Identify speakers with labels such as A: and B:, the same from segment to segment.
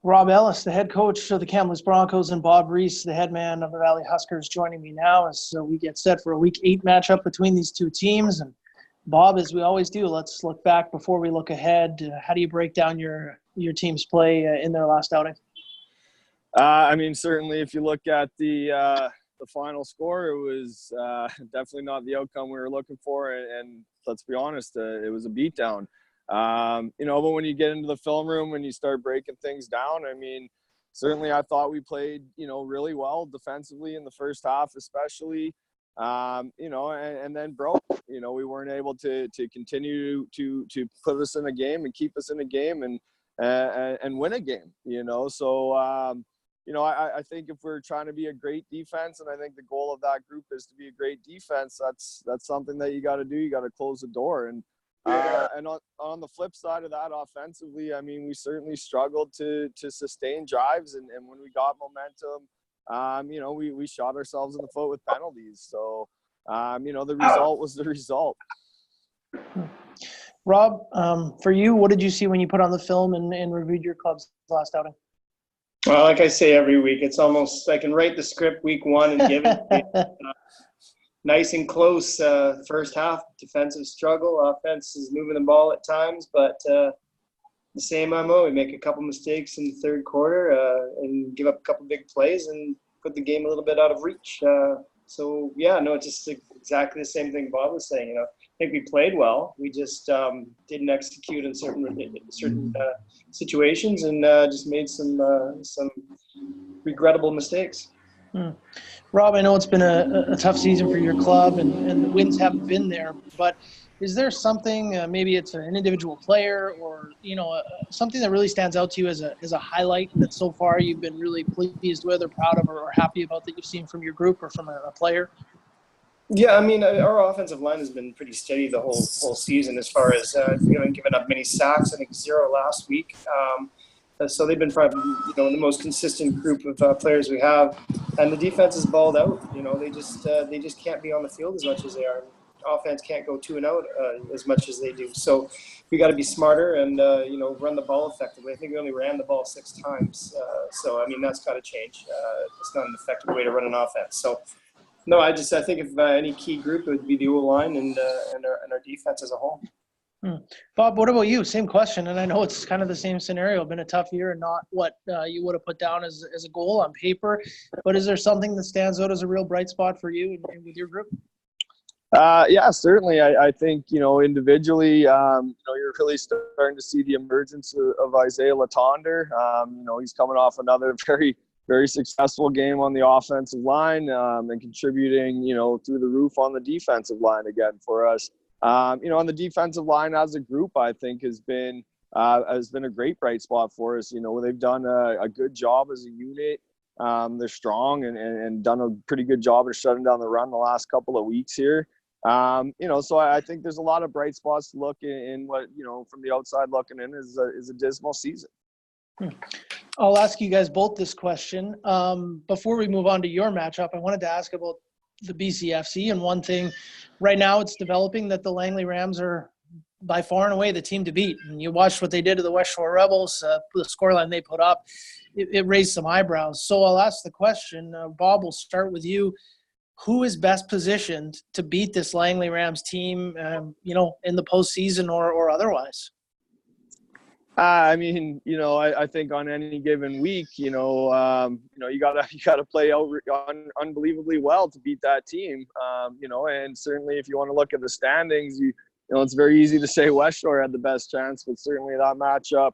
A: Rob Ellis, the head coach of the Kamloops Broncos, and Bob Reist, the head man of the Valley Huskers, joining me now as we get set for a Week 8 matchup between these two teams. And Bob, as we always do, let's look back before we look ahead. How do you break down your team's play in their last outing?
B: Certainly if you look at the final score, it was definitely not the outcome we were looking for. And let's be honest, it was a beatdown. But when you get into the film room and you start breaking things down, certainly I thought we played, really well defensively in the first half, especially, and then broke. We weren't able to continue to put us in a game and keep us in a game and win a game, So, I think if we're trying to be a great defense, and I think the goal of that group is to be a great defense, that's something that you got to do. You got to close the door. And on the flip side of that, offensively, we certainly struggled to sustain drives. And when we got momentum, we shot ourselves in the foot with penalties. So, the result was the result.
A: Rob, for you, what did you see when you put on the film and reviewed your club's last outing?
C: Well, like I say every week, it's almost I can write the script week one and give it nice and close first half. Defensive struggle, offense is moving the ball at times, but the same MO. We make a couple mistakes in the third quarter and give up a couple big plays and put the game a little bit out of reach. It's just exactly the same thing Bob was saying. I think we played well. We just didn't execute in certain situations and just made some regrettable mistakes.
A: Rob, I know it's been a tough season for your club and the wins haven't been there, but is there something, maybe it's an individual player or, something that really stands out to you as a highlight that so far you've been really pleased with or proud of or happy about that you've seen from your group or from a player?
C: Yeah, our offensive line has been pretty steady the whole season as far as giving up many sacks. I think 0 last week. So they've been probably the most consistent group of players we have, and the defense is balled out. They just can't be on the field as much as they are. Offense can't go 2 and out as much as they do. So we got to be smarter and run the ball effectively. I think we only ran the ball 6 times. That's got to change. It's not an effective way to run an offense. So. No, I think if any key group, it would be the O-line and our defense as a whole.
A: Bob, what about you? Same question, and I know it's kind of the same scenario. Been a tough year and not what you would have put down as a goal on paper. But is there something that stands out as a real bright spot for you and with your group?
B: Yeah, certainly. I think, individually, you're really starting to see the emergence of Isaiah Latonder. He's coming off another very very successful game on the offensive line and contributing, through the roof on the defensive line again for us. On the defensive line as a group, I think has been a great bright spot for us. They've done a good job as a unit. They're strong and done a pretty good job of shutting down the run the last couple of weeks here. So I think there's a lot of bright spots to look in what, from the outside looking in is a dismal season.
A: I'll ask you guys both this question. Before we move on to your matchup, I wanted to ask about the Bcfc. And one thing, right now it's developing that the Langley Rams are by far and away the team to beat. And you watched what they did to the West Shore Rebels, the scoreline they put up. It raised some eyebrows. So I'll ask the question. Bob, we'll start with you. Who is best positioned to beat this Langley Rams team, in the postseason or otherwise?
B: I think on any given week, you gotta play out unbelievably well to beat that team. And certainly if you want to look at the standings, it's very easy to say West Shore had the best chance, but certainly that matchup,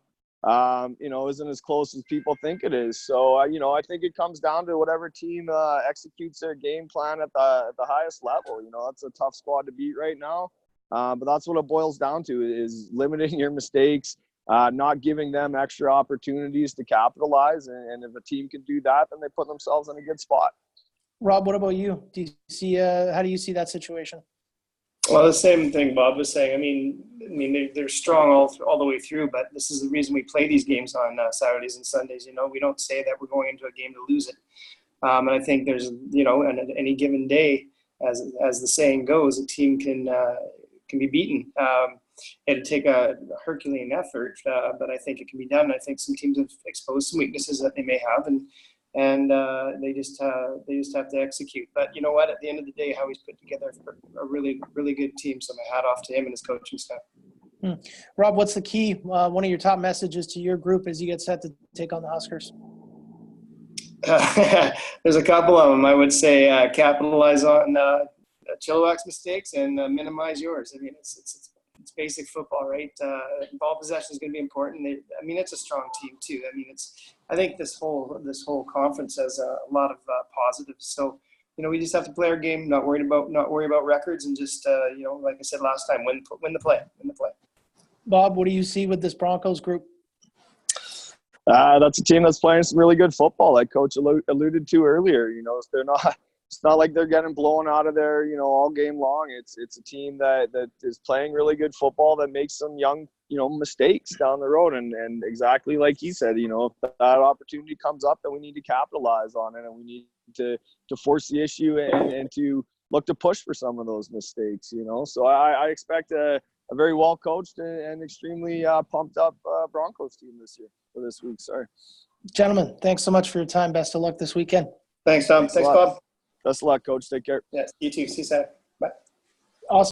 B: isn't as close as people think it is. So, I think it comes down to whatever team executes their game plan at the highest level. That's a tough squad to beat right now. But that's what it boils down to is limiting your mistakes. Not giving them extra opportunities to capitalize. And if a team can do that, then they put themselves in a good spot.
A: Rob, what about you? Do you see how do you see that situation?
C: Well, the same thing Bob was saying. They're strong all the way through, but this is the reason we play these games on Saturdays and Sundays. We don't say that we're going into a game to lose it. And I think there's, on any given day, as the saying goes, a team can be beaten. it'd take a Herculean effort, but I think it can be done. I think some teams have exposed some weaknesses that they may have, and they just have to execute. But you know what? At the end of the day, Howie's put together a really, really good team. So my hat off to him and his coaching staff.
A: Rob, what's the key? One of your top messages to your group as you get set to take on the Huskers?
C: There's a couple of them. I would say capitalize on Chilliwack's mistakes and minimize yours. I mean, it's basic football, right? Ball possession is going to be important. It's a strong team too. I think this whole conference has a lot of positives. So, we just have to play our game, not worry about records, and just like I said last time, win the play.
A: Bob, what do you see with this Broncos group?
B: That's a team that's playing some really good football, like Coach alluded to earlier. They're not. It's not like they're getting blown out of there, all game long. It's a team that is playing really good football, that makes some young, mistakes down the road. And exactly like he said, if that opportunity comes up, then we need to capitalize on it, and we need to force the issue and to look to push for some of those mistakes. So I expect a very well coached and extremely pumped up Broncos team this week. Sorry,
A: gentlemen, thanks so much for your time. Best of luck this weekend.
C: Thanks, Tom. Thanks, Bob.
B: Best of luck, Coach. Take care.
C: Yeah, you too. See you Saturday. Bye.
A: Awesome.